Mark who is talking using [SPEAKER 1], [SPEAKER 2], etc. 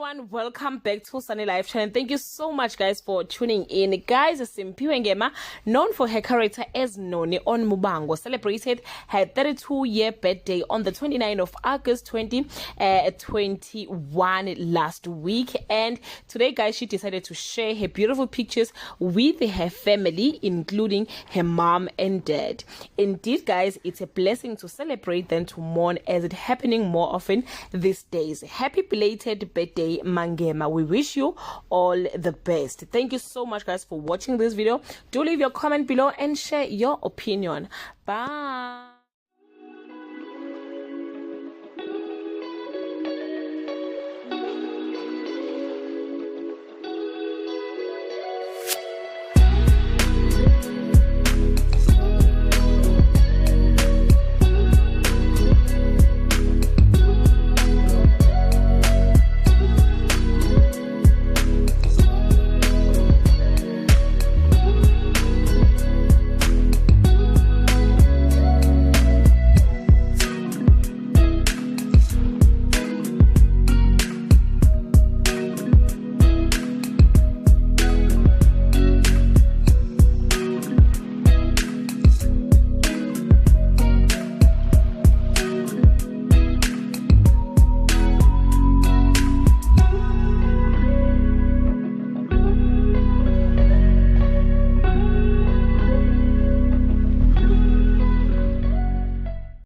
[SPEAKER 1] everyone, welcome back to Sunny Life Channel. Thank you so much guys for tuning in. Guys, Simphiwe Ngema, known for her character as Noni on Mubango, celebrated her 32-year birthday on the 29th of August 2021 last week, and today guys she decided to share her beautiful pictures with her family, including her mom and dad. Indeed guys, it's a blessing to celebrate than to mourn, as it's happening more often these days. Happy belated birthday, Ngema. We wish you all the best. Thank you so much guys for watching this video. Do leave your comment below and share your opinion. Bye.